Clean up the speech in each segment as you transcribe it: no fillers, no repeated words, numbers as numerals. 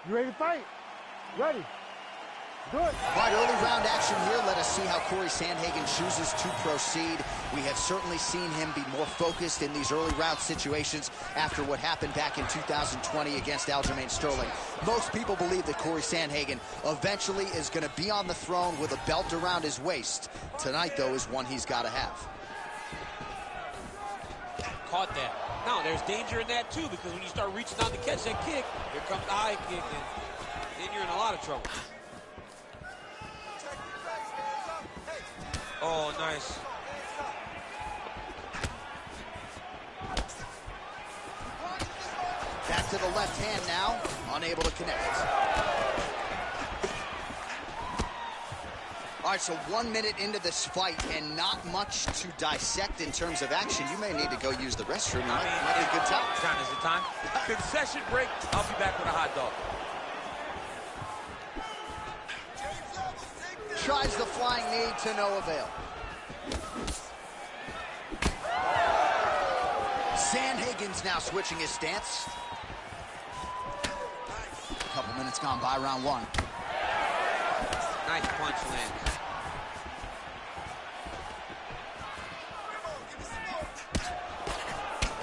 You ready to fight? Ready. Do it. All right, early round action here. Let us see how Corey Sandhagen chooses to proceed. We have certainly seen him be more focused in these early round situations after what happened back in 2020 against Aljamain Sterling. Most people believe that Corey Sandhagen eventually is going to be on the throne with a belt around his waist. Tonight, though, is one he's got to have. Caught that. Now, there's danger in that, too, because when you start reaching down to catch that kick, here comes the high kick, and then you're in a lot of trouble. Oh, nice. Back to the left hand now, unable to connect. All right, so 1 minute into this fight and not much to dissect in terms of action. You may need to go use the restroom. Might be a good time. Time is the time. Concession break. I'll be back with a hot dog. Tries the flying knee to no avail. Sandhagen's now switching his stance. A couple minutes gone by round one. Nice punch lands.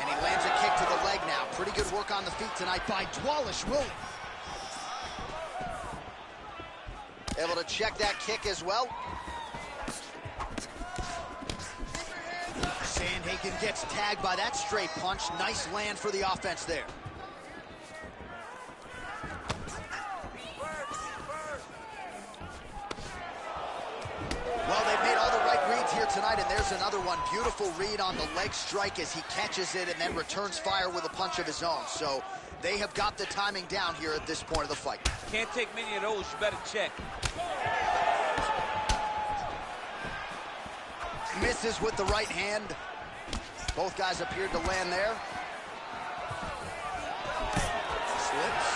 And he lands a kick to the leg now. Pretty good work on the feet tonight by Dwalish-Williams. Able to check that kick as well. Sandhagen gets tagged by that straight punch. Nice land for the offense there. Well, they've made all the right reads here tonight, and there's another one. Beautiful read on the leg strike as he catches it and then returns fire with a punch of his own. So they have got the timing down here at this point of the fight. Can't take many of those. You better check. Misses with the right hand. Both guys appeared to land there. Slips.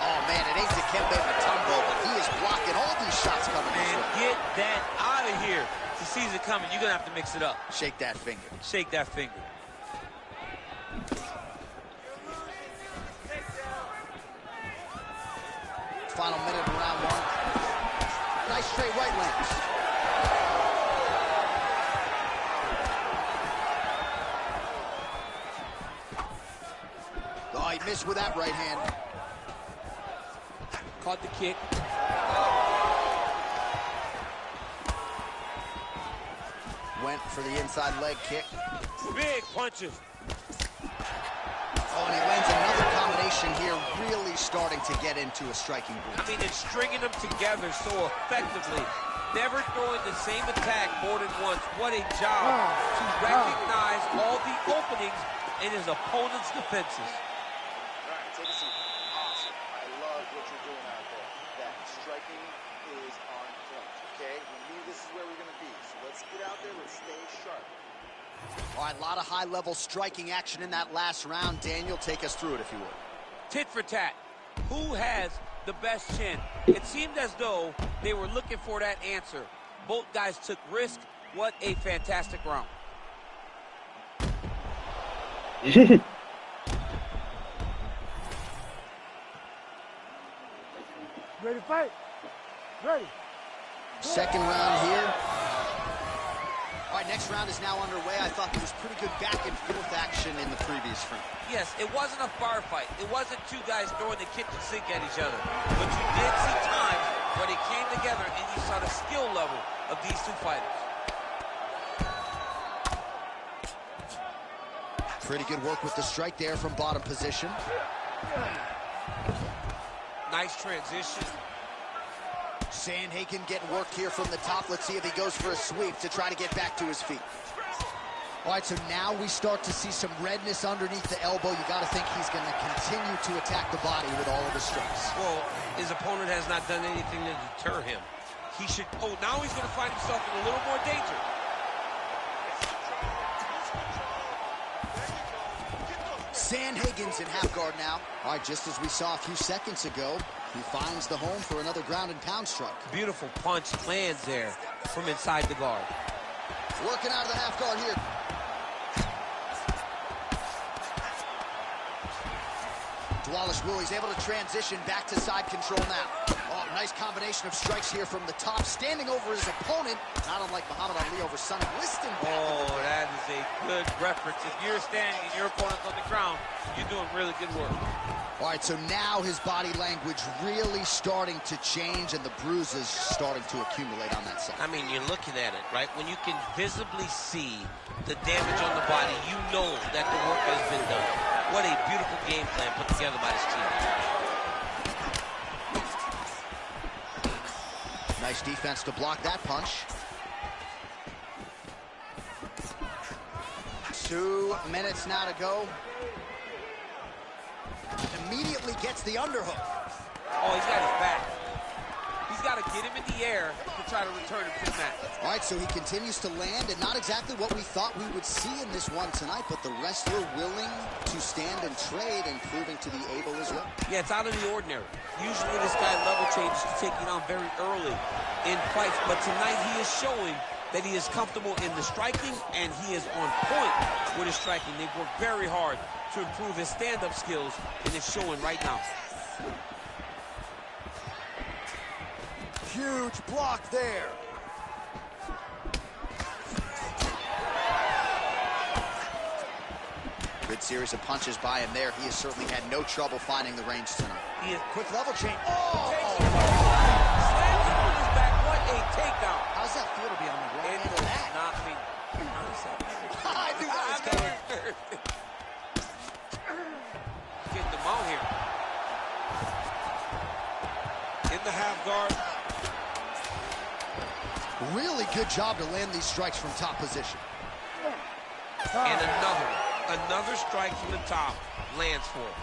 Oh, man, it ain't Dikembe Mutombo, but he is blocking all these shots coming his way. Get that out of here. He sees it coming. You're going to have to mix it up. Shake that finger. Shake that finger. Final minute of round one. Nice straight right lands. Oh, he missed with that right hand. Caught the kick. Went for the inside leg kick. Big punches. Oh, and he lands another combination here, really starting to get into a striking groove. I mean, it's stringing them together so effectively. Never throwing the same attack more than once. What a job to recognize all the openings in his opponent's defenses. All right, take a seat. Awesome. I love what you're doing out there. That striking is on point, okay? We knew this is where we're going to be, so let's get out there, let's stay sharp. All right, a lot of high-level striking action in that last round. Daniel, take us through it, if you would. Tit for tat. Who has the best chin? It seemed as though they were looking for that answer. Both guys took risk. What a fantastic round. Ready to fight? Ready. Second round here. All right, next round is now underway. I thought there was pretty good back and forth action in the previous round. Yes, it wasn't a firefight. It wasn't two guys throwing the kitchen sink at each other. But you did see times where they came together and you saw the skill level of these two fighters. Pretty good work with the strike there from bottom position. Nice transition. Sandhagen getting worked here from the top. Let's see if he goes for a sweep to try to get back to his feet. All right, so now we start to see some redness underneath the elbow. You got to think he's going to continue to attack the body with all of his strikes. Well, his opponent has not done anything to deter him. He should, oh, now he's going to find himself in a little more danger. Sandhagen's in half guard now. All right, just as we saw a few seconds ago, he finds the home for another ground and pound strike. Beautiful punch lands there from inside the guard. Working out of the half guard here. Wallace Willie's able to transition back to side control now. Oh, nice combination of strikes here from the top, standing over his opponent, not unlike Muhammad Ali over Sonny Liston. Oh, that is a good reference. If you're standing and your opponent's on the ground, you're doing really good work. All right, so now his body language really starting to change, and the bruises starting to accumulate on that side. I mean, you're looking at it, right? When you can visibly see the damage on the body, you know that the work has been done. What a beautiful game plan put together by this team. Nice defense to block that punch. 2 minutes now to go. Immediately gets the underhook. Oh, he's got his back. He's got to get him in the air to try to return him to the mat. All right, so he continues to land, and not exactly what we thought we would see in this one tonight, but the wrestler willing to stand and trade and proving to be able as well. Yeah, it's out of the ordinary. Usually this guy level changes to take you down very early in fights, but tonight he is showing that he is comfortable in the striking, and he is on point with his striking. They've worked very hard to improve his stand-up skills, and it's showing right now. Huge block there. Good series of punches by him there. He has certainly had no trouble finding the range tonight. He is Quick level change. slams him on his back. What a takedown. How's that feel to be on the wrong end of that? Not me. Honestly, I knew that was coming. Get them out here. In the half guard. Really good job to land these strikes from top position. And another strike from the top lands for him.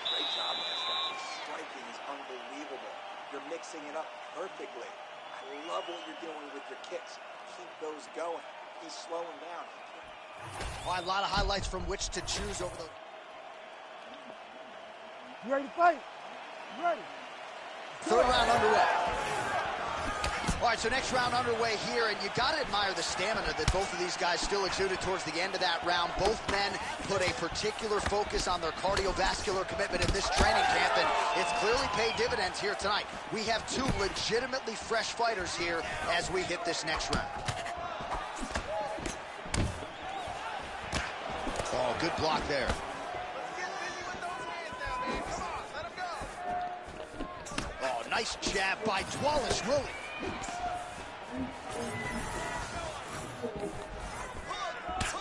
Great job, last guy. His striking is unbelievable. You're mixing it up perfectly. I love what you're doing with your kicks. Keep those going. He's slowing down. Well, a lot of highlights from which to choose over the... You ready to fight? You ready? Third round underway. All right, so next round underway here, and you got to admire the stamina that both of these guys still exuded towards the end of that round. Both men put a particular focus on their cardiovascular commitment in this training camp, and it's clearly paid dividends here tonight. We have two legitimately fresh fighters here as we hit this next round. Oh, good block there. Oh, nice jab by Wallace Willie.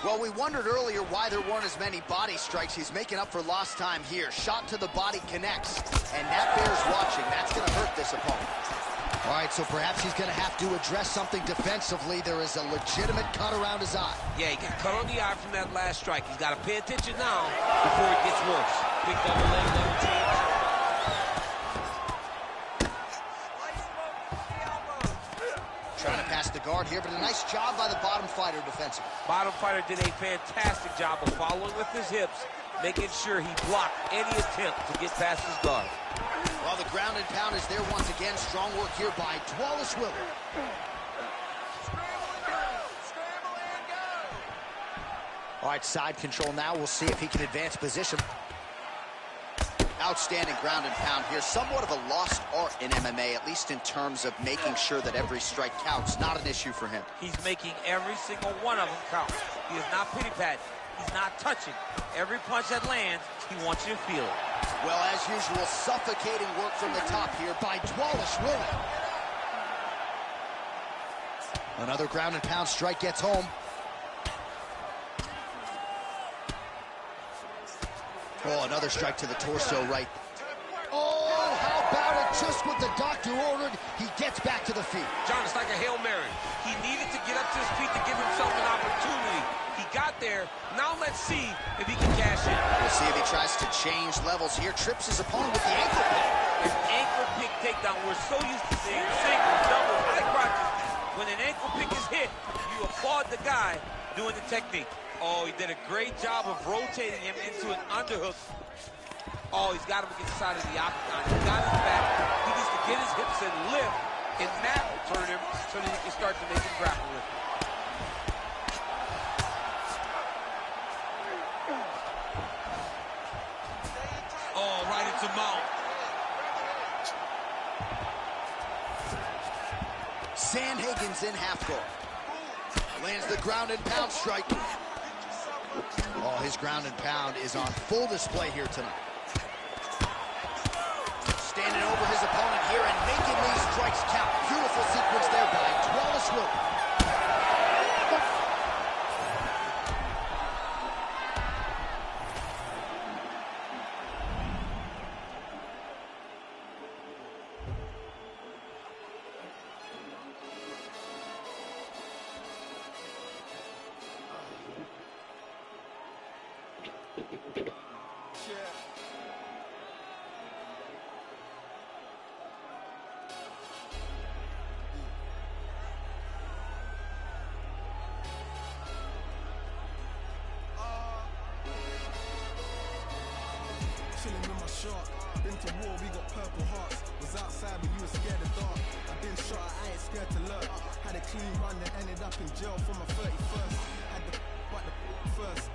Well, we wondered earlier why there weren't as many body strikes. He's making up for lost time here. Shot to the body connects, and that bears watching. That's going to hurt this opponent. All right, so perhaps he's going to have to address something defensively. There is a legitimate cut around his eye. Yeah, he got cut on the eye from that last strike. He's got to pay attention now before it gets worse. Big double leg, double change. Trying to pass the guard here, but a nice job by the bottom fighter defensively. Bottom fighter did a fantastic job of following with his hips, making sure he blocked any attempt to get past his guard. Well, the ground and pound is there once again. Strong work here by Wallace Willie. All right, side control now. We'll see if he can advance position. Outstanding ground and pound here. Somewhat of a lost art in MMA, at least in terms of making sure that every strike counts. Not an issue for him. He's making every single one of them count. He is not pity-patting. He's not touching. Every punch that lands, he wants you to feel it. Well, as usual, suffocating work from the top here by Wallace Willie. Another ground and pound strike gets home. Oh, another strike to the torso right. Oh, how about it? Just what the doctor ordered, he gets back to the feet. John, it's like a Hail Mary. He needed to get up to his feet to give himself an opportunity. He got there. Now let's see if he can cash in. We'll see if he tries to change levels here. Trips his opponent with the ankle pick. An ankle pick takedown. We're so used to seeing singles, doubles, high crotches. When an ankle pick is hit, you applaud the guy doing the technique. Oh, he did a great job of rotating him into an underhook. Oh, he's got him against the side of the octagon. He's got his back. He needs to get his hips and lift, and that will turn him so that he can start to make him grapple with him. puts him out. Sandhagen's in half guard. Lands the ground and pound strike. Oh, his ground and pound is on full display here tonight. Standing over his opponent here and making these strikes count. Beautiful sequence there by Wallace Wilson. Chilling with my shark. Been to war, we got purple hearts. Was outside, but you were scared of dark. I've been shot, I ain't scared to lurk. Had a clean run and ended up in jail for my 31st. Had the but the first.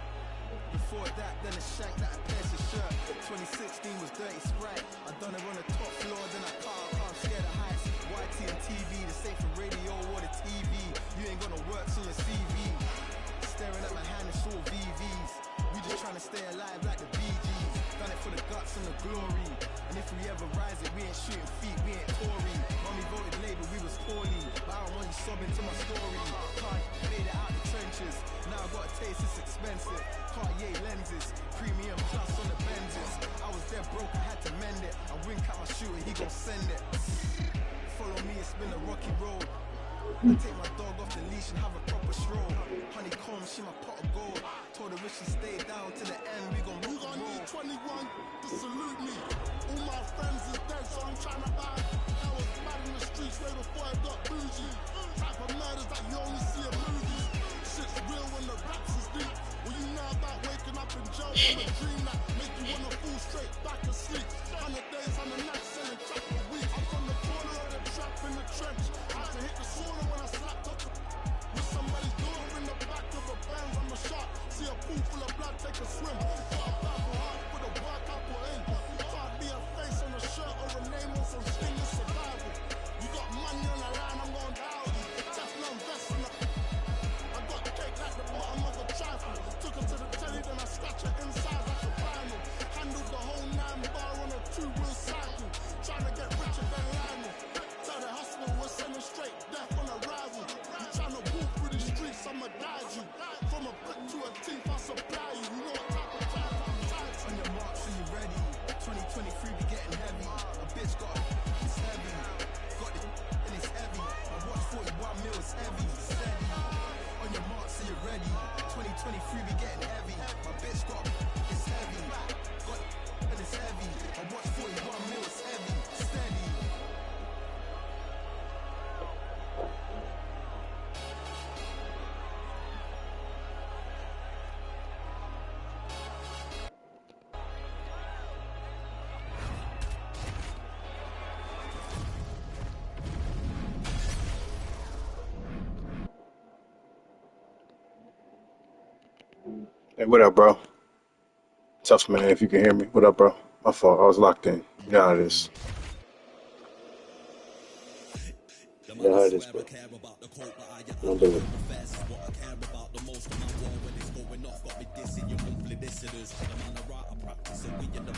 Before that, then a shank that I pierced his shirt. 2016 was Dirty Sprite. I done it on the top floor, then I cut out, I'm scared of heights. YT and TV, the same for radio or the TV. You ain't gonna work on your CV. Staring at my hand, it's all VVs. We just trying to stay alive like the Bee Gees. Done it for the guts and the glory. And if we ever rise it, we ain't shooting feet, we ain't Tory. Mommy voted Labour, we was poorly. But I don't want you sobbing to my story. Can't made it out the trenches. Now I got a taste, it's expensive. Cartier lenses, premium plus on the Benzes. I was dead broke, I had to mend it. I wink at my shooter, he gon' send it. Follow me, it's been a rocky road. I take my dog off the leash and have a proper stroll. Honeycomb, she my pot of gold. Told her if she stay down to the end, we gon' roll. need 21 to salute me. All my friends is dead, so I'm trying to buy. I was bad in the streets way before I got bougie. Type of murders that you only see in movies. Shit's real when the raps is deep. Well, you know about waking up in jail from a dream that make you wanna fall straight back to sleep. 100 days, 100 nights, selling trap a week. I'm from the corner of the trap in the trench. I had to hit the sauna when I slapped up with somebody's daughter in the back of a Benz. I'm a shot. See a pool full of blood, take a swim. Got a battle hard for the work I put in. Can't be a face on a shirt or a name on some stingless survival. You got money on the line, I'm going down. Teflon vest in the I got cake like the bottom of a trifle. Took her to the telly, then I scratch her inside like a vinyl. Handled the whole 9-bar on a 2-wheel cycle. Trying to get richer than Lionel. Tell the hospital we're sending straight death on arrival. You trying to walk through the streets, I'ma guide you. From a brick to a teeth, I supply you. You know what type of time I'm tight. On your marks, are you ready? 2023 be getting heavy. A bitch got it, it's heavy. Got it, and it's heavy. I watch 41 mil, it's heavy. Steady. On your marks, are you ready? 2023 be getting heavy. My bitch got it, it's heavy. Got it, and it's heavy. I watch 41 mil, it's heavy. Steady. Hey, what up, bro? Tough man, if you can hear me. What up, bro? My fault. I was locked in. You know how it is. You know how it is, bro. Don't do it.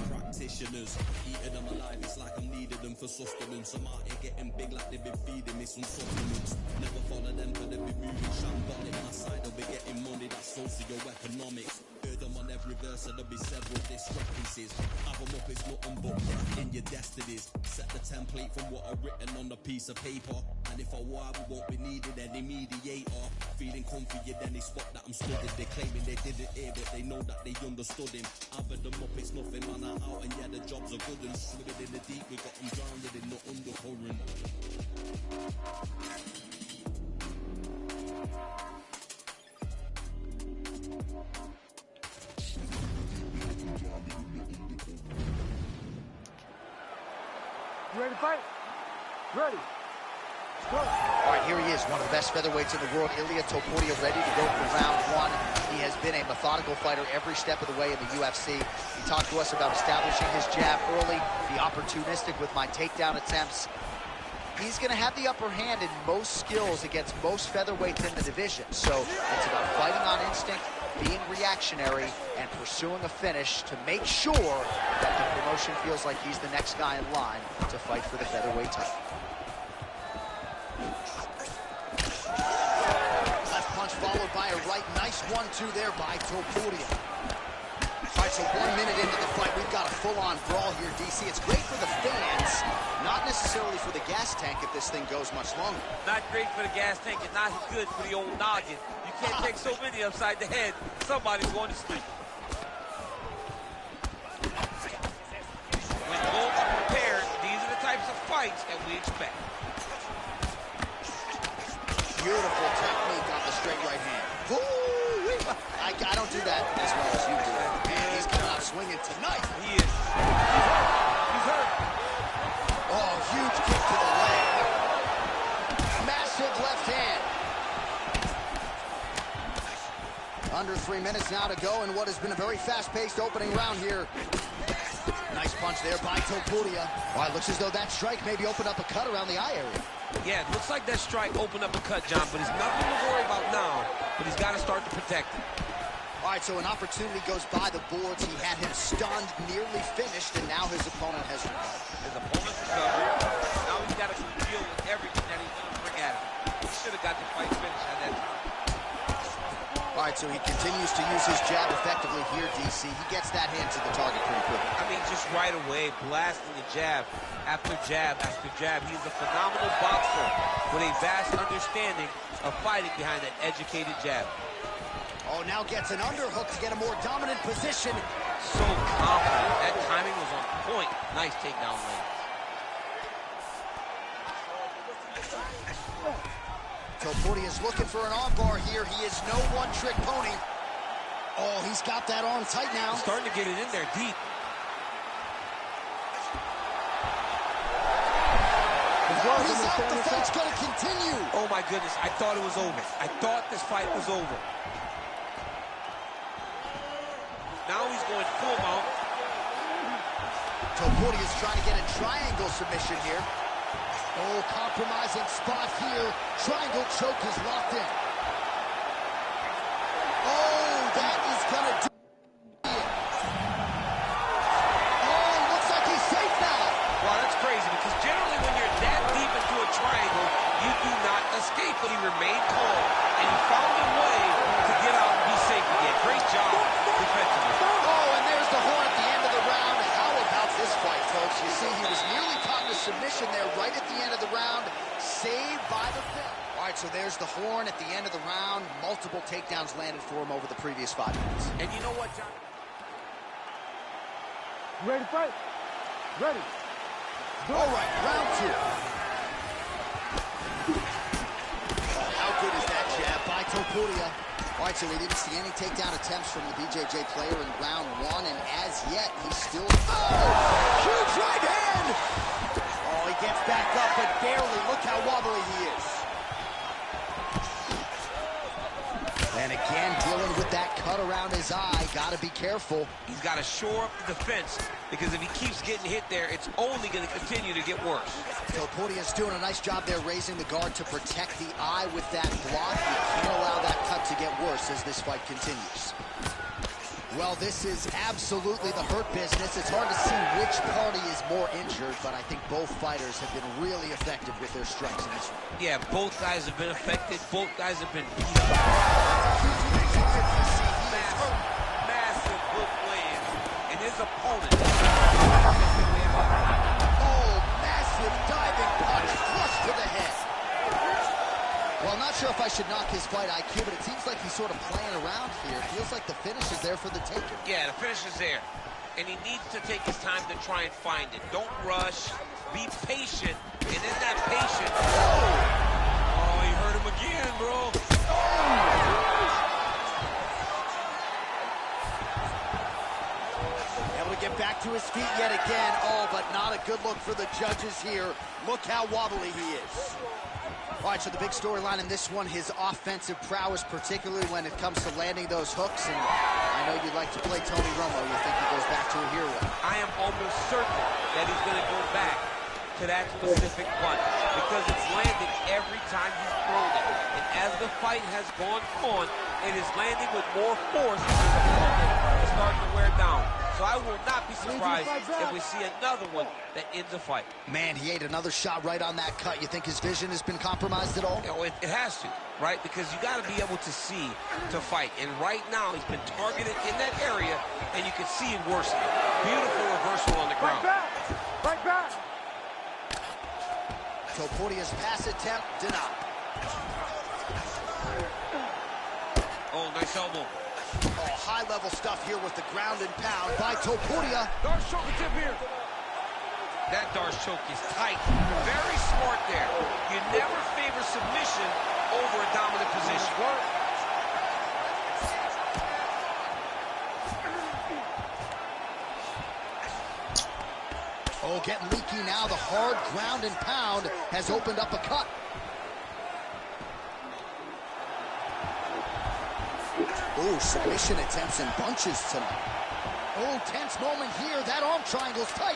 Practitioners, eating them alive, it's like I'm needing them for sustenance. I'm out here getting big like they've been feeding me some supplements. Never follow them, but they be moving shambolic. My side, they'll be getting money, that's socio-economics. Heard them on every verse, and there'll be several discrepancies. Have them up, it's nothing but in your destinies. Set the template from what I've written on a piece of paper. And if I were, we won't be needing any mediator. Feeling comfy, then they spot that I'm studied. They claiming they didn't hear, but they know that they understood him. I've had them up, it's nothing, man, I'm out, and yeah, the jobs are good and swimming in the deep, we got them drowned in the undercurrent. You ready to fight? Ready. All right, here he is, one of the best featherweights in the world, Ilia Topuria, ready to go for round one. He has been a methodical fighter every step of the way in the UFC. He talked to us about establishing his jab early, be opportunistic with my takedown attempts. He's going to have the upper hand in most skills against most featherweights in the division. So it's about fighting on instinct, being reactionary, and pursuing a finish to make sure that the promotion feels like he's the next guy in line to fight for the featherweight title. Left punch followed by a right. Nice 1-2 there by Topuria. All right, so 1 minute into the fight, we've got a full-on brawl here, DC. It's great for the fans, not necessarily for the gas tank if this thing goes much longer. Not great for the gas tank and not good for the old noggin. You can't take so many upside the head. Somebody's going to sleep. When both are prepared, these are the types of fights that we expect. Beautiful technique on the straight right hand. I don't do that as well as you do. Man, he's coming out swinging tonight. He is. He's hurt. Oh, huge kick to the leg. Massive left hand. Under 3 minutes now to go in what has been a very fast-paced opening round here. Nice punch there by Topuria. All right, looks as though that strike maybe opened up a cut around the eye area. Yeah, it looks like that strike opened up a cut, John, but it's nothing to worry about now, but he's got to start to protect it. All right, so an opportunity goes by the boards. He had him stunned, nearly finished, and now his opponent has recovered. His opponent's recovered. Now he's got to deal with everything that he's going to bring at him. He should have got the fight finished at that time. All right, so he continues to use his jab effectively here, DC. He gets that hand to the target pretty quickly. I mean, just right away, blasting the jab after jab after jab. He's a phenomenal boxer with a vast understanding of fighting behind an educated jab. Oh, now gets an underhook to get a more dominant position. So confident. That timing was on point. Nice takedown lane. Topuria is looking for an armbar here. He is no one-trick pony. Oh, he's got that arm tight now. He's starting to get it in there deep. He's out. The fight's going to continue. Oh, my goodness. I thought it was over. I thought this fight was over. Now he's going full mount. Topuria is trying to get a triangle submission here. Oh, compromising spot here. Triangle choke is locked in. Oh, that is gonna do it. Oh, looks like he's safe now. Wow, that's crazy because generally when you're that deep into a triangle, you do not escape, but he remained calm and he found a way to get out and be safe again. Great job defensively. Oh, and there's the horn at the end of the round. How about this fight, folks? You see, he was nearly caught in a submission there right at the end of the round. Saved by the fifth. All right, so there's the horn at the end of the round. Multiple takedowns landed for him over the previous 5 minutes. And you know what, John? Ready to fight? Ready. All right, round 2. How good is that jab by Topuria? All right, so we didn't see any takedown attempts from the BJJ player in round 1, and as yet, he's still... Oh! Huge right hand! Oh, he gets back up, but barely. Look how wobbly he is. And again, dealing with that cut around his eye. Got to be careful. He's got to shore up the defense because if he keeps getting hit there, it's only going to continue to get worse. Topuria's doing a nice job there, raising the guard to protect the eye with that block. You can't allow that cut to get worse as this fight continues. Well, this is absolutely the hurt business. It's hard to see which party is more injured, but I think both fighters have been really effective with their strikes in this one. Yeah, both guys have been affected. Both guys have been beat up. Massive hook land. And his opponent. Oh, massive diving punch, flush to the head. Well, I'm not sure if I should knock his fight IQ, but it seems like he's sort of playing around here. It feels like the finish is there for the taking. Yeah, the finish is there. And he needs to take his time to try and find it. Don't rush. Be patient. And in that patience... Oh, he hurt him again, bro. Able to get back to his feet yet again. Oh, but not a good look for the judges here. Look how wobbly he is. All right, so the big storyline in this one, his offensive prowess, particularly when it comes to landing those hooks. And I know you'd like to play Tony Romo. You think he goes back to a hero. I am almost certain that he's going to go back to that specific punch because it's landed every time he's thrown it. And as the fight has gone on, it is landing with more force as his opponent is starting to wear down. So I will not be surprised if we see another one that ends the fight. Man, he ate another shot right on that cut. You think his vision has been compromised at all? You know, it has to, right? Because you got to be able to see to fight. And right now, he's been targeted in that area, and you can see it worsening. Beautiful reversal on the ground. Right back. Topuria's pass attempt denied. Oh, nice elbow. Oh, high-level stuff here with the ground and pound by Topuria. Darce choke attempt here. That Darce choke is tight. Very smart there. You never favor submission over a dominant position. Oh, getting leaky now. The hard ground and pound has opened up a cut. Oh, submission attempts in bunches tonight. Oh, tense moment here. That arm triangle's tight.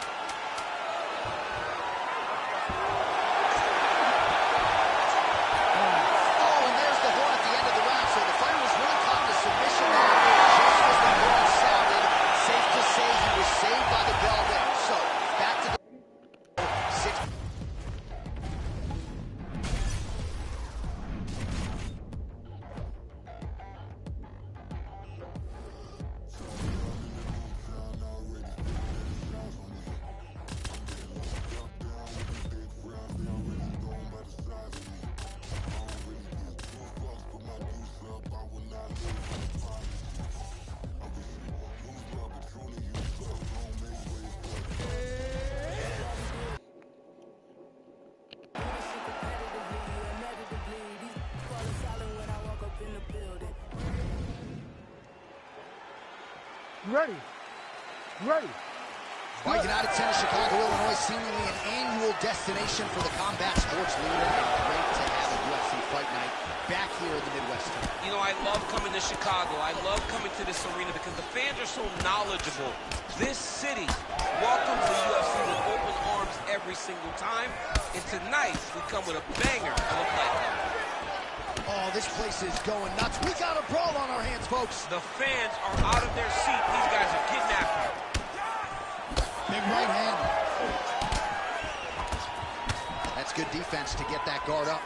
Oh, and there's the horn at the end of the round. So the fighter was really caught in a submission there. Just as the horn sounded, safe to say he was saved by the bell there. So, back to the six. Ready. Fighting out of Tennis, Chicago, Illinois, seemingly an annual destination for the combat sports leader. And great to have a UFC fight night back here in the Midwest. You know, I love coming to Chicago. I love coming to this arena because the fans are so knowledgeable. This city welcomes the UFC with open arms every single time. And tonight, we come with a banger of a fight. Oh, this place is going nuts. We got a brawl on our hands, folks. The fans are out of their seat. These guys are getting after it. Big right hand. That's good defense to get that guard up.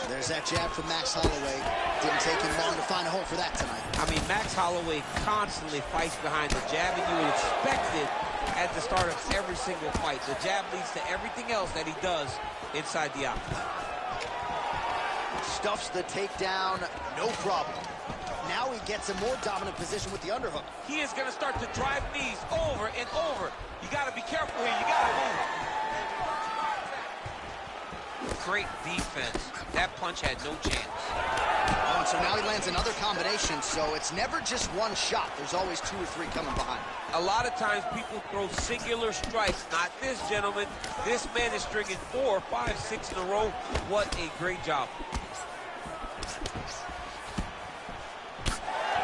There's that jab from Max Holloway. Didn't take him long to find a home for that tonight. I mean, Max Holloway constantly fights behind the jab, and you would expect it at the start of every single fight. The jab leads to everything else that he does inside the octagon. Stuffs the takedown, no problem. Now he gets a more dominant position with the underhook. He is going to start to drive knees over and over. You got to be careful here. You got to move. Great defense. That punch had no chance. Oh, and so now he lands another combination, so it's never just one shot. There's always 2 or 3 coming behind. A lot of times people throw singular strikes. Not this gentleman. This man is stringing 4, 5, 6 in a row. What a great job.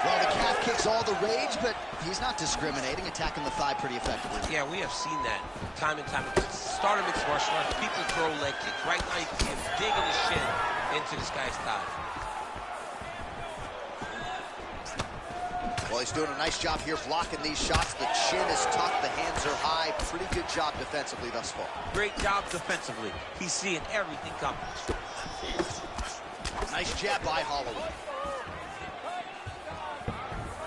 Well, the calf kicks all the rage, but he's not discriminating, attacking the thigh pretty effectively. Yeah, we have seen that time and time again. Start of mixed martial arts, people throw leg kicks. Right now you can see him digging his shin into this guy's thigh. Well, he's doing a nice job here blocking these shots. The chin is tucked, the hands are high. Pretty good job defensively thus far. Great job defensively. He's seeing everything coming. Nice jab by Holloway.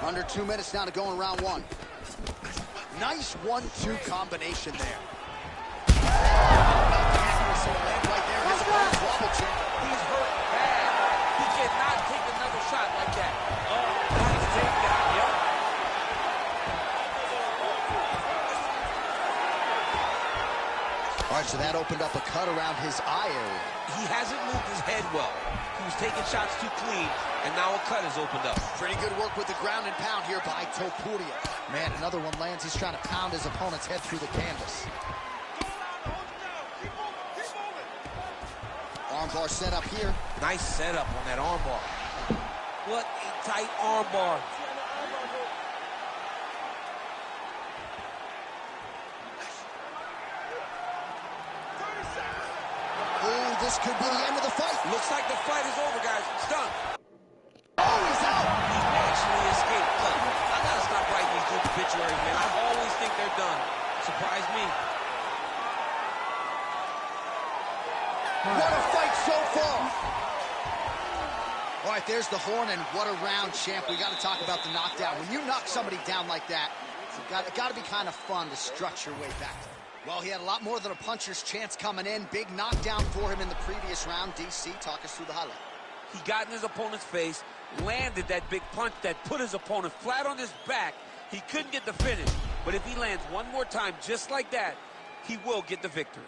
Under 2 minutes now to go in round 1. Nice 1-2 combination there. Accuracy land right there. His opponent's wobble chin. He's hurt bad. He cannot take another shot like that. Oh, nice takedown. Yep. All right, so that opened up a cut around his eye area. He hasn't moved his head well. He was taking shots too clean, and now a cut has opened up. Pretty good work with the ground and pound here by Topuria. Man, another one lands. He's trying to pound his opponent's head through the canvas. Arm Armbar set up here. Nice setup on that armbar. What a tight armbar. Oh, this could be the end of the fight. Looks like the fight is over, guys. It's done. Oh, he's out. He actually escaped. Look, I gotta stop writing these dudes obituaries, man. I always think they're done. Surprise me. What a fight so far. All right, there's the horn, and what a round, champ. We got to talk about the knockdown. When you knock somebody down like that, it's got to be kind of fun to strut your way back. Well, he had a lot more than a puncher's chance coming in. Big knockdown for him in the previous round. DC, talk us through the highlight. He got in his opponent's face, landed that big punch that put his opponent flat on his back. He couldn't get the finish, but if he lands one more time just like that, he will get the victory.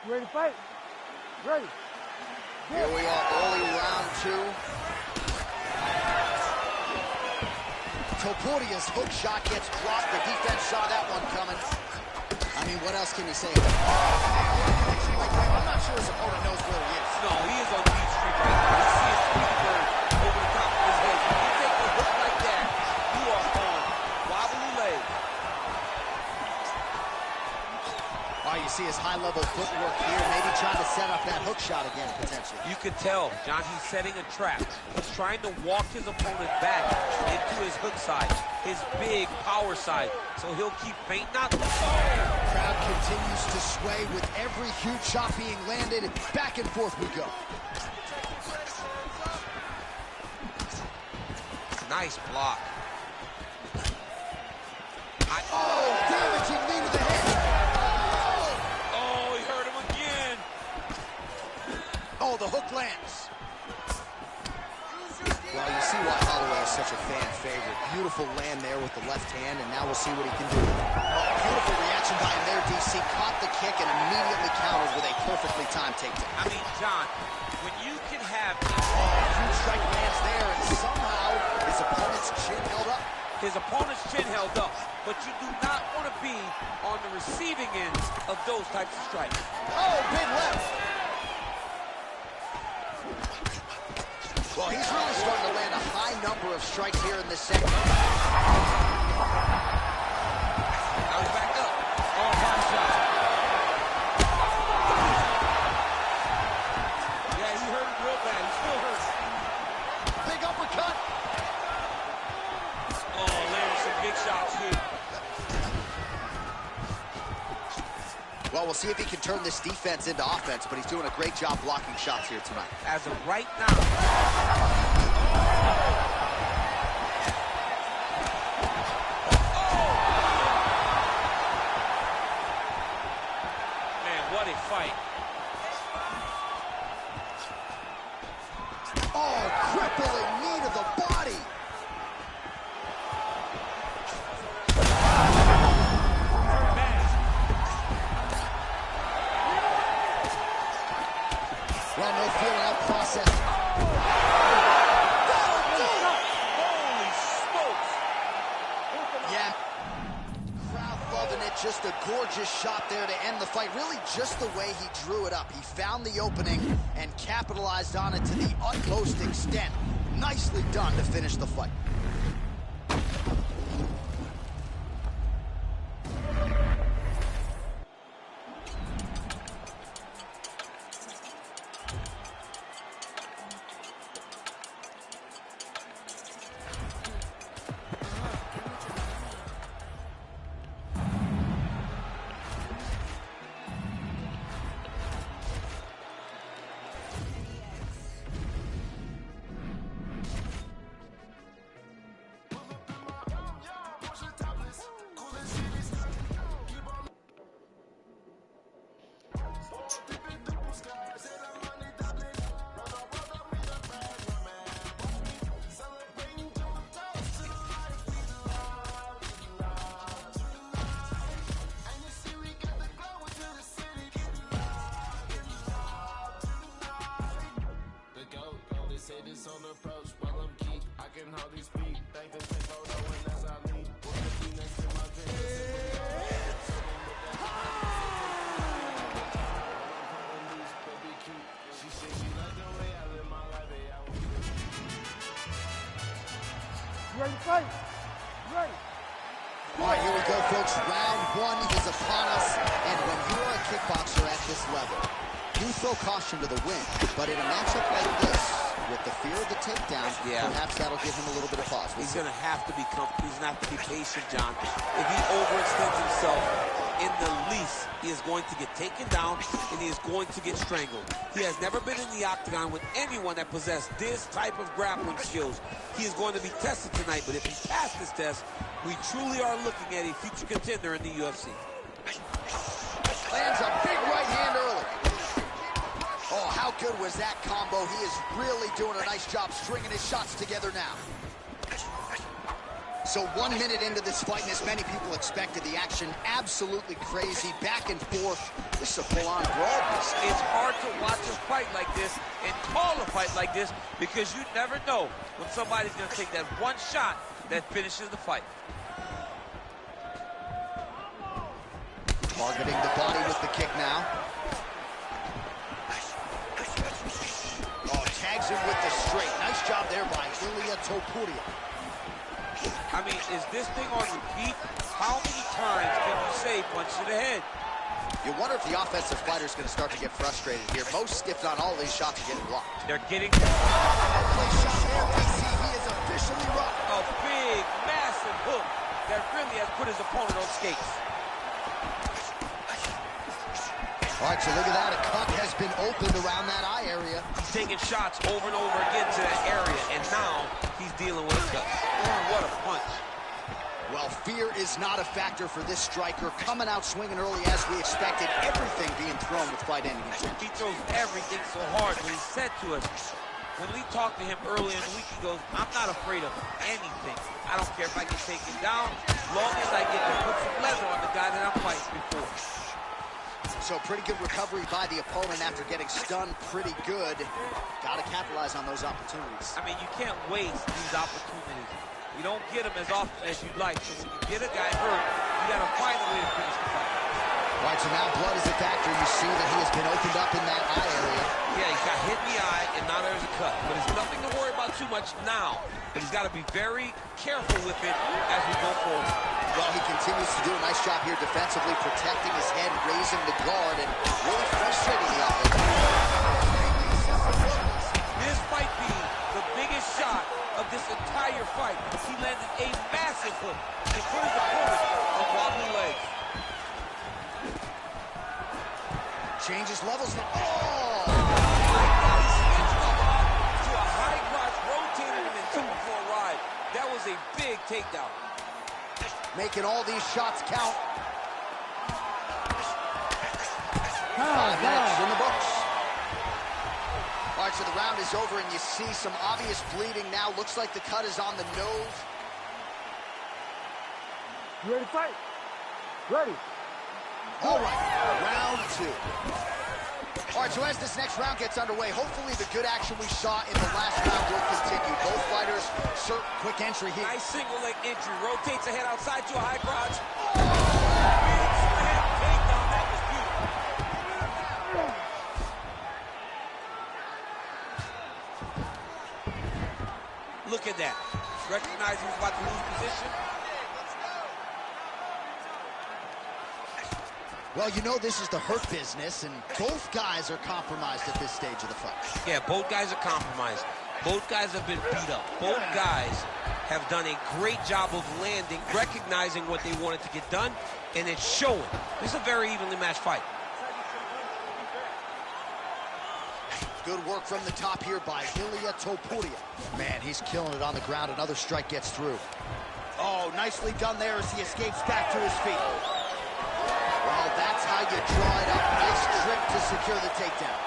You ready to fight? Ready. Here we are, early round 2. Topuria's hook shot gets blocked. The defense saw that one coming. I mean, what else can you say? I'm not sure his opponent knows where he is. No, he is on Beach Street right now. You see his speed bird over the top of his head. When you take a hook like that, you are on wobbly legs. Oh, you see his high-level footwork here, maybe trying to set up that hook shot again, potentially. You could tell, John, he's setting a trap. He's trying to walk his opponent back into his hook side, his big power side, so he'll keep feinting out. Crowd continues to sway with every huge shot being landed. Back and forth we go. Nice block. Oh, damaging knee to the head. Oh, he hurt him again. Oh, the hook lands. Well, you see why Holloway is such a fan favorite. Beautiful land there with the left hand, and now we'll see what he can do. Oh, beautiful reaction by him there, DC. Caught the kick and immediately countered with a perfectly timed takedown. I mean, John, when you can have Huge strike lands there, and somehow his opponent's chin held up. his opponent's chin held up, but you do not want to be on the receiving end of those types of strikes. Oh, big left. Well, he's really starting to land a high number of strikes here in this segment. Now he's back up. Oh, body shot. Yeah, he hurt him real bad. He still hurts. Big uppercut. Oh, landed some big shots here. Well, we'll see if he can turn this defense into offense, but he's doing a great job blocking shots here tonight. As of right now. What a fight. Oh, crippling knee to the body. Well, no feeling out process. Holy smokes. Yeah. Crowd loving it. Just a gorgeous shot there to end the fight. Really just the way he drew it up. He found the opening and capitalized on it to the utmost extent. Nicely done to finish the fight. Say this on approach while I'm keep can hardly speak. Think they take photo and that's how me. Wanna be next to my drink. She say she like the way I live my life. You ready to fight? You ready? All right, here we go, folks. Round one is upon us. And when you're a kickboxer at this level, you throw caution to the wind. But in a matchup like this, with the fear of the takedown, perhaps that'll give him a little bit of pause. He's going to have to be comfortable. He's going to have to be patient, John. If he overextends himself in the least, he is going to get taken down and he is going to get strangled. He has never been in the octagon with anyone that possessed this type of grappling skills. He is going to be tested tonight, but if he passes this test, we truly are looking at a future contender in the UFC. Lands a big right hand early. Oh, how good was that combo? He is really doing a nice job stringing his shots together now. So 1 minute into this fight, and as many people expected, the action absolutely crazy, back and forth. This is a full-on brawl. It's hard to watch a fight like this and call a fight like this because you never know when somebody's going to take that one shot that finishes the fight. Targeting the body with the kick now. Oh, tags him with the straight. Nice job there by YEAGod. I mean, is this thing on repeat? How many times can you say punch to the head? You wonder if the offensive fighter is going to start to get frustrated here. Most, if not all, of these shots are getting blocked. They're getting... Shot there, DC. He is officially rocked. A big, massive hook that really has put his opponent on skates. All right, so look at that. A cut has been opened around that eye area. He's taking shots over and over again to that area, and now he's dealing with a cut. Oh, what a punch. Well, fear is not a factor for this striker. Coming out swinging early as we expected. Everything being thrown with fight ending. He throws everything so hard. When he said to us, when we talked to him earlier in the week, he goes, I'm not afraid of anything. I don't care if I get taken down, as long as I get to put some leather on the guy that I'm fighting before. So pretty good recovery by the opponent after getting stunned pretty good. Got to capitalize on those opportunities. I mean, you can't waste these opportunities. You don't get them as often as you'd like. So when you get a guy hurt, you got to find a way to finish the fight. All right, so now blood is a factor. You see that he has been opened up in that eye area. Yeah, he got hit in the eye, and now there's a cut. But it's nothing to worry about too much now. But he's got to be very careful with it as we go forward. Well, he continues to do a nice job here defensively, protecting his head, raising the guard, and really frustrating the offense. This might be the biggest shot of this entire fight. He landed a massive hook to put his opponent on wobbly legs. Changes levels now. Oh! He switched from off to a high crotch, rotated him and took him for a ride. That was a big takedown. Making all these shots count. 5 minutes in the books. All right, so the round is over, and you see some obvious bleeding now. Looks like the cut is on the nose. You ready to fight? Ready. All right, round 2. All right, so as this next round gets underway, hopefully the good action we saw in the last round will continue. Both fighters, certain quick entry here. Nice single leg entry, rotates ahead outside to a high crotch. Oh! Big slam takedown, that was beautiful. Look at that. Recognizing he's about to lose position. Well, you know this is the hurt business, and both guys are compromised at this stage of the fight. Yeah, both guys are compromised. Both guys have been beat up. Both guys have done a great job of landing, recognizing what they wanted to get done, and it's showing. This is a very evenly matched fight. Good work from the top here by YEAGod. Man, he's killing it on the ground. Another strike gets through. Oh, nicely done there as he escapes back to his feet. Well, that's how you draw it up. Nice trick to secure the takedown.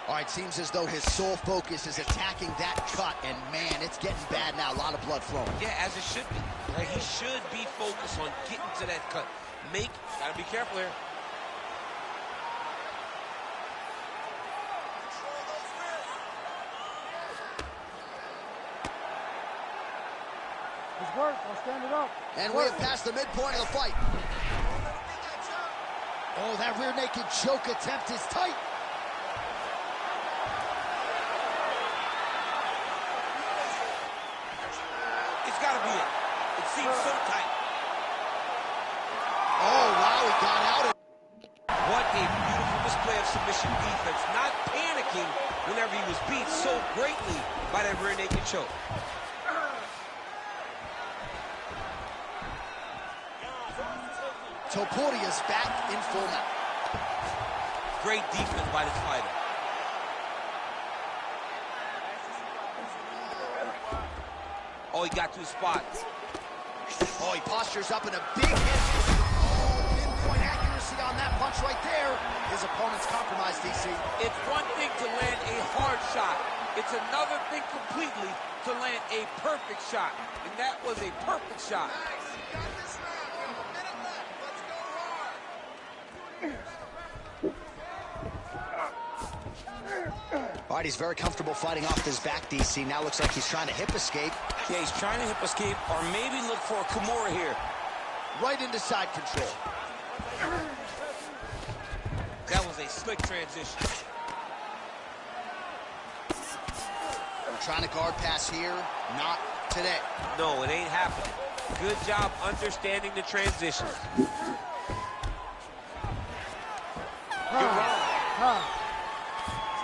All right, seems as though his sole focus is attacking that cut, and man, it's getting bad now. A lot of blood flowing. Yeah, as it should be. Like, he should be focused on getting to that cut. Gotta be careful here. fight. I'll stand it up. And we have passed the midpoint of the fight. Oh, that rear naked choke attempt is tight. It's got to be it. It seems so tight. Oh, wow, he got out. What a beautiful display of submission defense. Not panicking whenever he was beat so greatly by that rear naked choke. Topuria's back in full mount. Great defense by this fighter. Oh, he got to his spot. Oh, he postures up in a big hit. Oh, pinpoint accuracy on that punch right there. His opponent's compromised, DC. It's one thing to land a hard shot. It's another thing completely to land a perfect shot. And that was a perfect shot. All right, he's very comfortable fighting off his back, DC. Now looks like he's trying to hip escape. Yeah, he's trying to hip escape or maybe look for a Kimura here. Right into side control. That was a slick transition. Trying to guard pass here. Not today. No, it ain't happening. Good job understanding the transitions.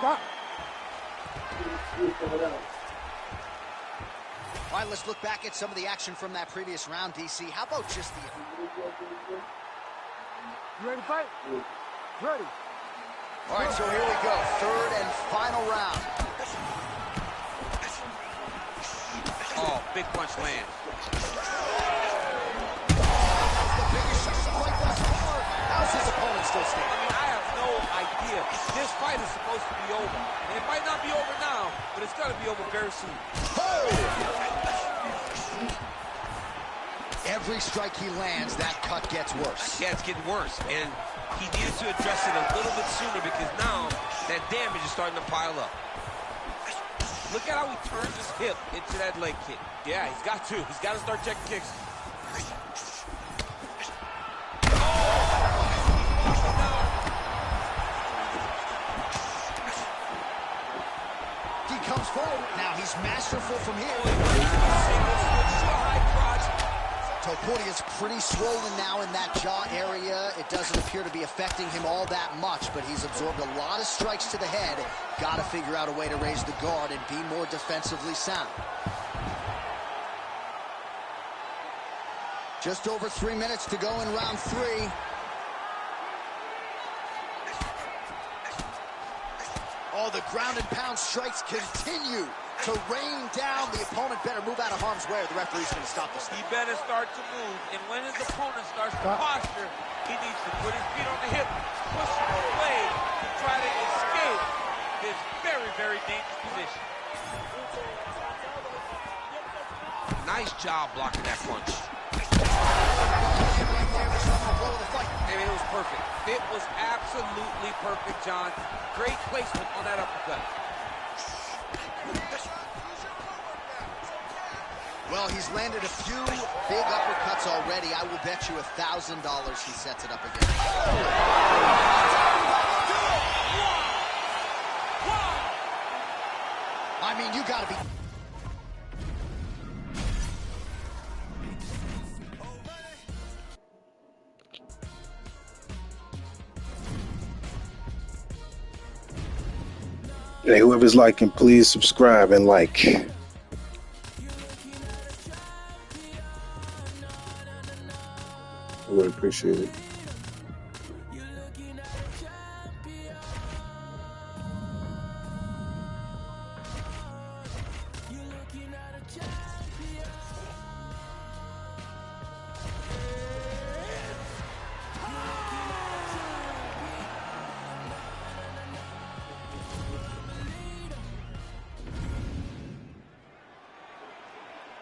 Stop. All right, let's look back at some of the action from that previous round, DC. How about just the... You ready to fight? Ready. All right, so here we go. Third and final round. Oh, big punch land. That's the biggest fight thus far. How's his opponent still I standing? mean, I have no idea. This fight is supposed to be over. And it might not be over now, but it's going to be over very soon. Every strike he lands, that cut gets worse. Yeah, it's getting worse. And he needed to address it a little bit sooner because now that damage is starting to pile up. Look at how he turns his hip into that leg kick. Yeah, he's got to. He's got to start checking kicks. He comes forward. Now he's masterful from here. Topuria's pretty swollen now in that jaw area. It doesn't appear to be affecting him all that much, but he's absorbed a lot of strikes to the head. Got to figure out a way to raise the guard and be more defensively sound. Just over 3 minutes to go in round 3. Oh, the ground and pound strikes continue to rain down. The opponent better move out of harm's way or the referee's going to stop this. He better start to move. And when his opponent starts to posture, he needs to put his feet on the hip, push him away to try to escape this very, very dangerous position. Nice job blocking that punch. I mean, it was perfect. It was absolutely perfect, John. Great placement on that uppercut. Well, he's landed a few big uppercuts already. I will bet you $1,000 he sets it up again. I mean, you gotta be... Hey, whoever's liking, please subscribe and like. I would appreciate it.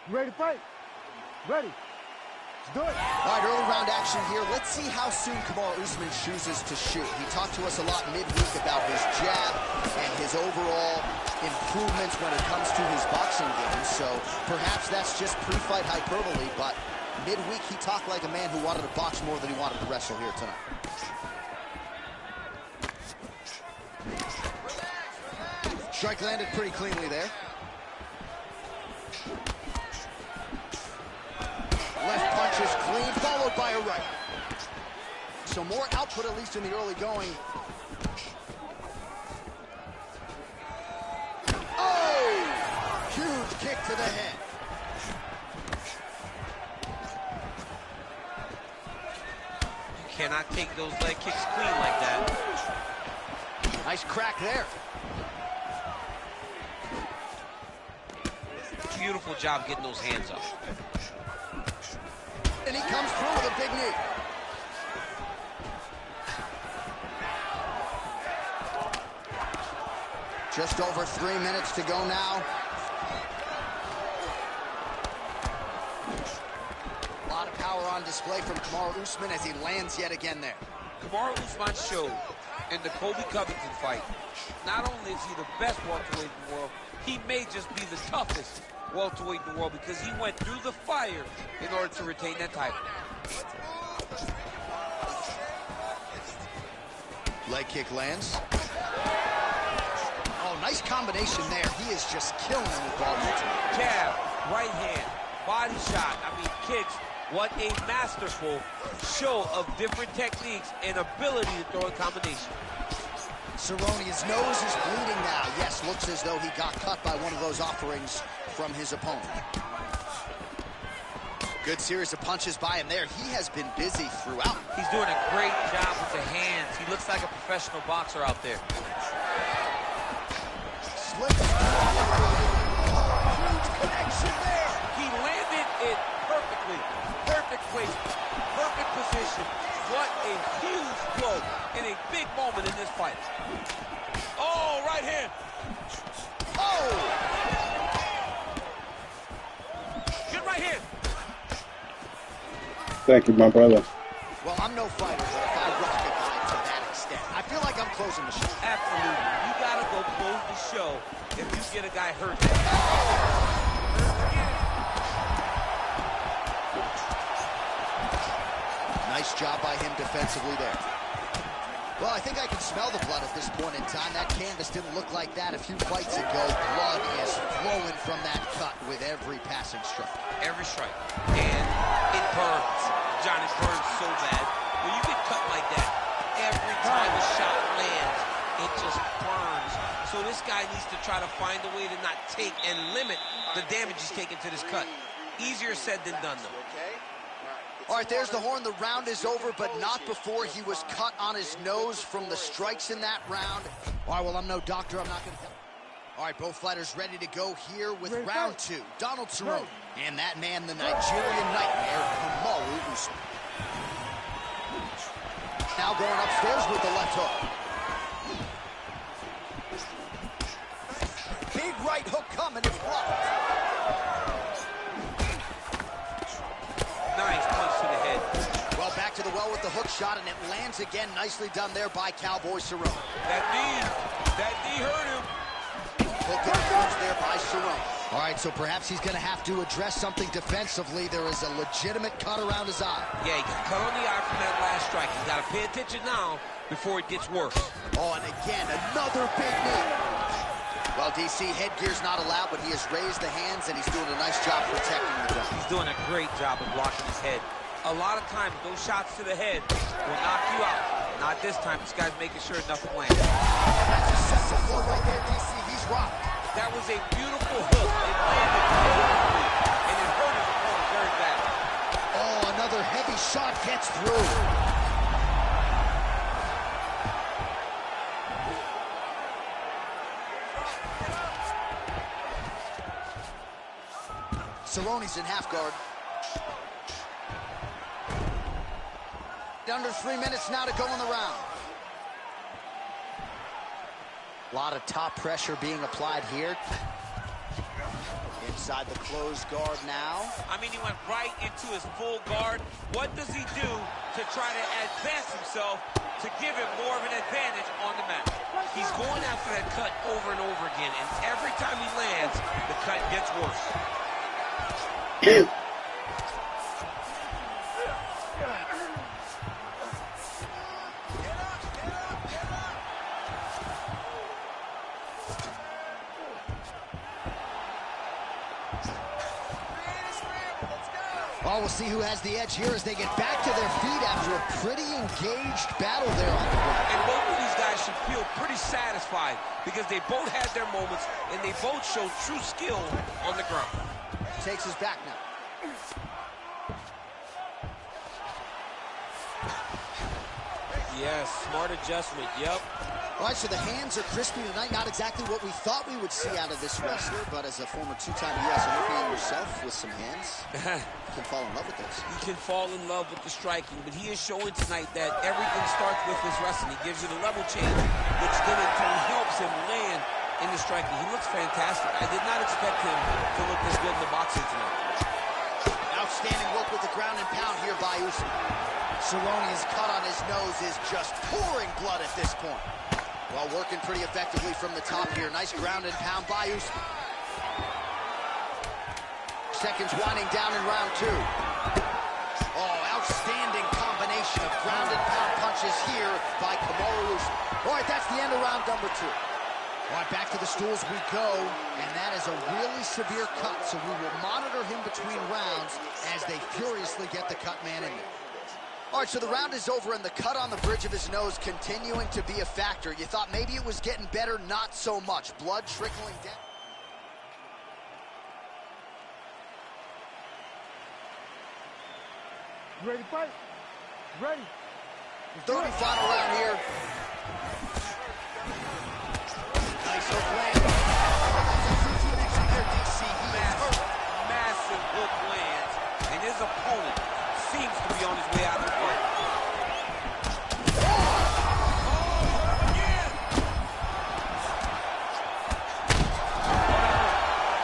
You ready to fight? Ready. Do it. All right, early round action here. Let's see how soon Kamaru Usman chooses to shoot. He talked to us a lot midweek about his jab and his overall improvements when it comes to his boxing game. So perhaps that's just pre-fight hyperbole, but midweek he talked like a man who wanted to box more than he wanted to wrestle here tonight. Strike landed pretty cleanly there. Left punch is clean, followed by a right. So more output, at least in the early going. Oh! Huge kick to the head. You cannot take those leg kicks clean like that. Nice crack there. Beautiful job getting those hands up. And he comes through with a big knee. Just over 3 minutes to go now. A lot of power on display from Kamaru Usman as he lands yet again there. Kamaru Usman showed in the Colby Covington fight, not only is he the best welterweight in the world, he may just be the toughest welterweight in the world because he went through the fire in order to retain that title. Leg kick lands. Oh, nice combination there. He is just killing him with ball movement. Jab, right hand, body shot. I mean, kicks. What a masterful show of different techniques and ability to throw a combination. Cerrone, his nose is bleeding now. Yes, looks as though he got cut by one of those offerings from his opponent. Good series of punches by him there. He has been busy throughout. He's doing a great job with the hands. He looks like a professional boxer out there. Slips. Huge connection there. He landed it perfectly. Perfect placement. Perfect position. What a huge blow in a big moment in this fight. Oh, right hand. Oh! Good right hand. Thank you, my brother. Well, I'm no fighter, but if I rock a guy to that extent, I feel like I'm closing the show. Absolutely. You gotta go close the show if you get a guy hurt. Nice job by him defensively there. Well, I think I can smell the blood at this point in time. That canvas didn't look like that a few fights ago. Blood is flowing from that cut with every passing strike. Every strike. And it burns. Johnny, burns so bad. When you get cut like that, every time a shot lands, it just burns. So this guy needs to try to find a way to not take and limit the damage he's taking to this cut. Easier said than done, though. All right, there's the horn. The round is over, but not before he was cut on his nose from the strikes in that round. All right, well, I'm no doctor. I'm not going to tell. All right, both fighters ready to go here with round two. Donald Cerrone and that man, the Nigerian nightmare, Kamaru Usman. Now going upstairs with the left hook. Big right hook coming. It's blocked. Nice punch to the head. Well, back to the well with the hook shot, and it lands again. Nicely done there by Cowboy Cerrone. That knee hurt him. Hooked in the punch there by Cerrone. All right, so perhaps he's going to have to address something defensively. There is a legitimate cut around his eye. Yeah, he got cut on the eye from that last strike. He's got to pay attention now before it gets worse. Oh, and again, another big knee. Well, DC, headgear's not allowed, but he has raised the hands, and he's doing a nice job protecting the gun. He's doing a great job of blocking his head. A lot of times, those shots to the head will knock you out. Not this time. This guy's making sure nothing lands. That's a sensible blow right there, DC. He's rocked. That was a beautiful hook. It landed beautifully, and it hurt his opponent very badly. Oh, another heavy shot gets through. Cerrone's in half guard. Under 3 minutes now to go in the round. A lot of top pressure being applied here. And inside the closed guard now. I mean, he went right into his full guard. What does he do to try to advance himself to give him more of an advantage on the mat? He's Going after that cut over and over again, and every time he lands, the cut gets worse. Oh, we'll see who has the edge here as they get back to their feet after a pretty engaged battle there on the ground. And both of these guys should feel pretty satisfied because they both had their moments and they both showed true skill on the ground. Takes his back now. Yes, smart adjustment, yep. All right, so the hands are crispy tonight. Not exactly what we thought we would see out of this wrestler, but as a former two-time U.S. Olympian yourself with some hands, you can fall in love with those. He can fall in love with the striking, but he is showing tonight that everything starts with his wrestling. He gives you the level change, which then in turn helps him land in the striking. He looks fantastic. I did not expect him to look this good in the boxing tonight. Outstanding work with the ground and pound here by Usman. Cerrone's cut on his nose is just pouring blood at this point. Well, working pretty effectively from the top here. Nice ground and pound by Usman. Seconds winding down in round two. Oh, outstanding combination of ground and pound punches here by Kamaru Usman. All right, that's the end of round number two. All right, back to the stools we go, and that is a really severe cut, so we will monitor him between rounds as they furiously get the cut man in there. All right, so the round is over, and the cut on the bridge of his nose continuing to be a factor. You thought maybe it was getting better, not so much. Blood trickling down. You ready to fight? Ready. Third and final round here. Nice hook land. Massive hook lands, and his opponent seems to be on his way out of the fight.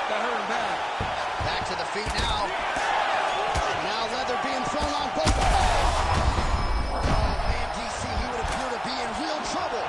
That hurt him bad. Back to the feet now. And now leather being thrown on both sides. Oh, man, DC, he would appear to be in real trouble.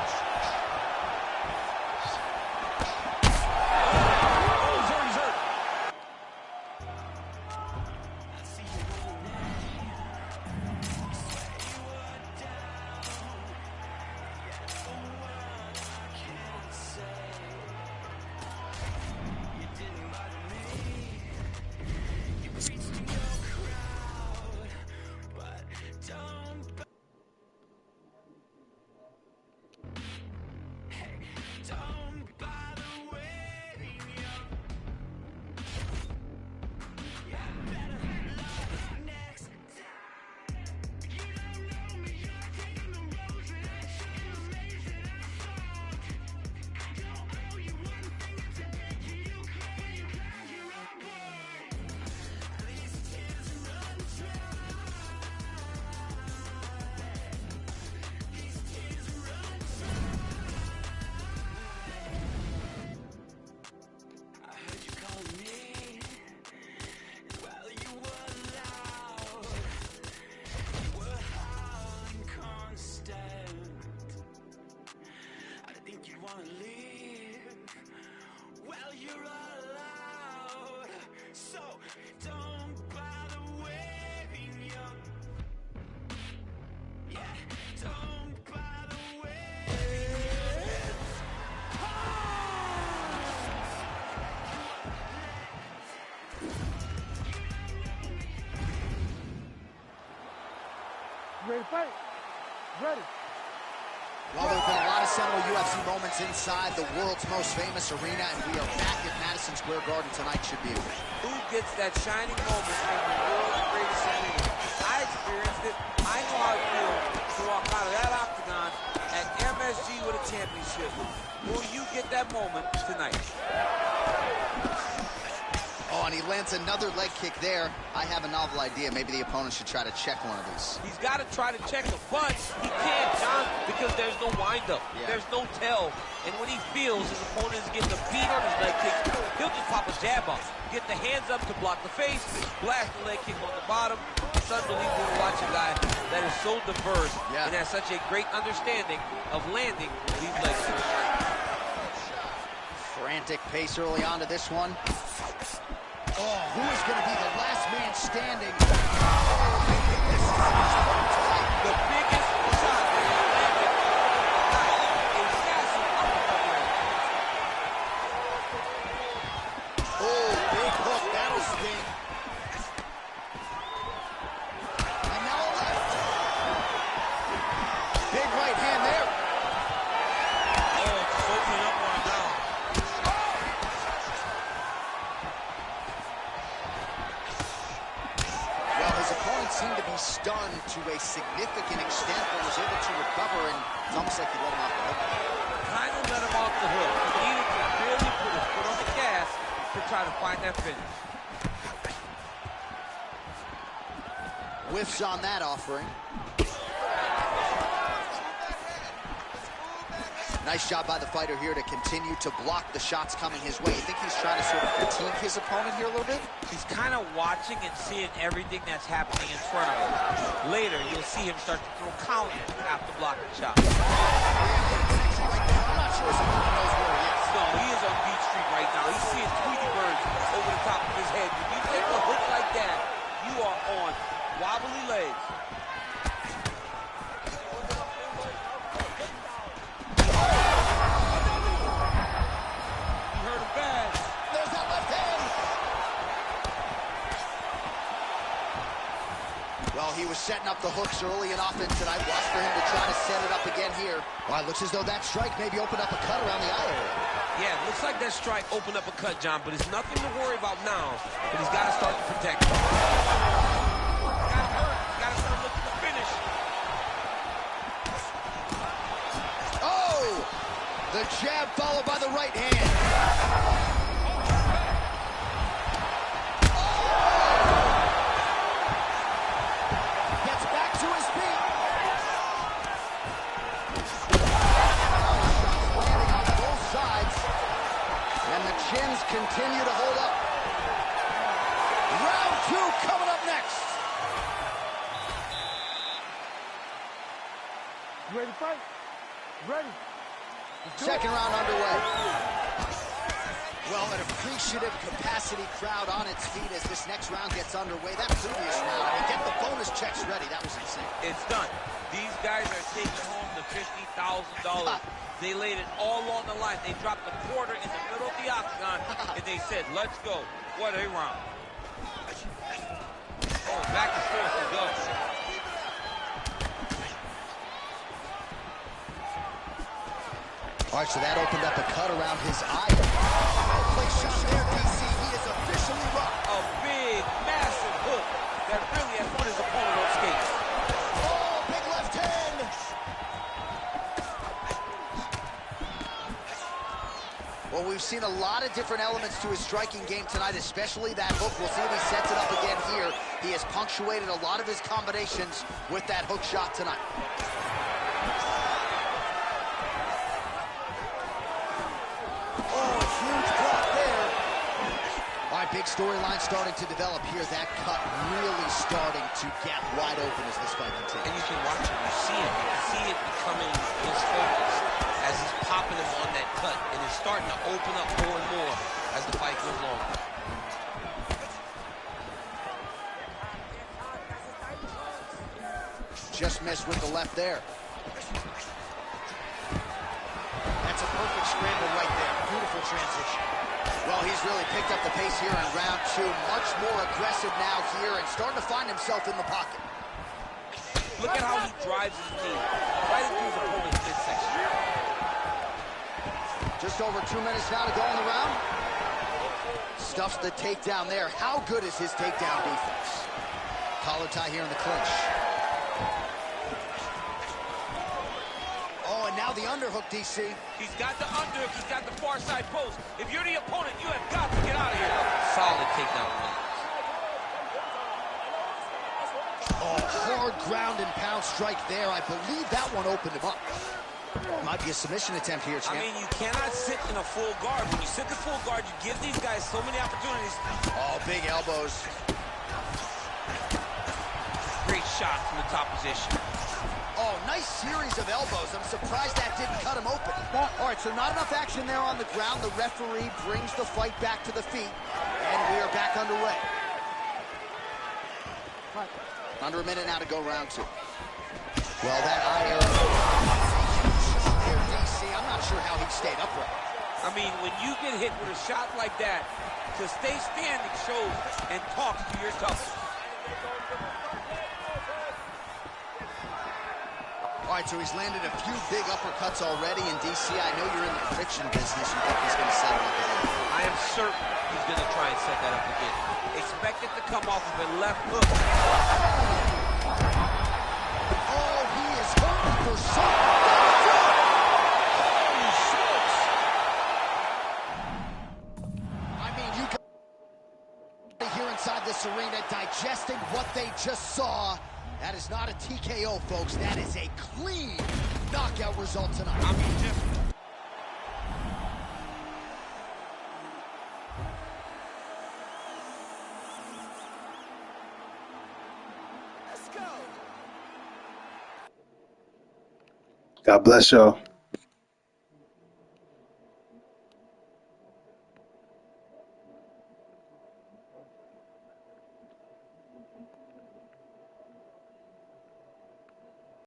You ready to fight? Ready. Well, there have been a lot of seminal UFC moments inside the world's most famous arena, and we are back at Madison Square Garden tonight. Should be a win. Who gets that shining moment in the world's greatest arena? I experienced it. I know how it feels to walk out of that octagon at MSG with a championship. Will you get that moment tonight? Oh, and he lands another leg kick there. I have a novel idea. Maybe the opponent should try to check one of these. He's got to try to check him, but he can't, John, because there's no windup. There's no tell. And when he feels his opponent is getting a beat on his leg kicks, he'll just pop a jab up. Get the hands up to block the face, blast the leg kick on the bottom. It's unbelievable to watch a guy that is so diverse and has such a great understanding of landing these leg kicks. Frantic pace early on to this one. Oh, who is going to be the last man standing? The biggest shot that he landed tonight, a massive uppercut land. Oh, big hook, that'll sting. And now a left. Big right hand there. Oh, it's opening up on him now. Well, his opponent seemed to be stunned to a significant extent, but was able to recover, and it's almost like he let him off the hook. Kind of let him off the hook. He needed to really put his foot on the gas to try to find that finish. Whiffs on that offering. Nice job by the fighter here to continue to block the shots coming his way. You think he's trying to sort of fatigue his opponent here a little bit? He's kind of watching and seeing everything that's happening in front of him. Later, you'll see him start to throw counters after blocking shots. I'm not sure his opponent knows where he is. No, he is on Beach Street right now. He's seeing Tweety birds over the top of his head. When you take a hook like that, you are on wobbly legs. Well, he was setting up the hooks early and often tonight. Watch for him to try to set it up again here. Well, it looks as though that strike maybe opened up a cut around the eye area. Yeah, it looks like that strike opened up a cut, John, but it's nothing to worry about now. But he's got to start to protect him. Got hurt. Got to start looking to finish. Oh! The jab followed by the right hand. Chins continue to hold up. Round 2 coming up next. You ready to fight? Ready. Second round underway. Well, an appreciative capacity crowd on its feet as this next round gets underway. That previous round, I mean, get the bonus checks ready. That was insane. It's done. These guys are taking home the $50,000. They laid it all on the line. They dropped a quarter in the middle of the octagon, and they said, let's go. What a round. Oh, back and forth to go. All right, so that opened up a cut around his eye. Quick shot there, DC. He is officially rocked. A big, massive hook that really has put his opponent on skates. Oh, big left hand. Well, we've seen a lot of different elements to his striking game tonight, especially that hook. We'll see if he sets it up again here. He has punctuated a lot of his combinations with that hook shot tonight. Oh, huge block there. All right, big storyline starting to develop here. That cut really starting to get wide open as this fight continues. And you can watch it. You see it. You can see it becoming his focus as he's popping him on that cut, and it's starting to open up more and more as the fight goes on. Just missed with the left there. That's a perfect scramble right there. Beautiful transition. Well, he's really picked up the pace here in round 2. Much more aggressive now here and starting to find himself in the pocket. Look at how he drives his knee right into his opponent's midsection. Just over 2 minutes now to go in the round. Stuffs the takedown there. How good is his takedown defense? Collar tie here in the clinch. Oh, and now the underhook, DC. He's got the underhook. He's got the far side post. If you're the opponent, you have got to get out of here. Solid takedown. Oh, Hard ground and pound strike there. I believe that one opened him up. Might be a submission attempt here, champ. I mean, you cannot sit in a full guard. When you sit in full guard, you give these guys so many opportunities. Oh, big elbows. Great shot from the top position. Oh, nice series of elbows. I'm surprised that didn't cut him open. All right, so not enough action there on the ground. The referee brings the fight back to the feet, and we are back underway. Under a minute now to go round 2. Well, that eye DC, I'm not sure how he stayed upright. I mean, when you get hit with a shot like that, to stay standing shows and talks to your toughness. All right, so he's landed a few big uppercuts already, and DC, I know you're in the prediction business. You think he's going to set it up again? I am certain he's going to try and set that up again. Expect it to come off of a left hook. Oh, he is hurting for something. Holy smokes. I mean, you got here inside this arena digesting what they just saw. That is not a TKO, folks. That is a clean knockout result tonight. I mean, just... God bless y'all.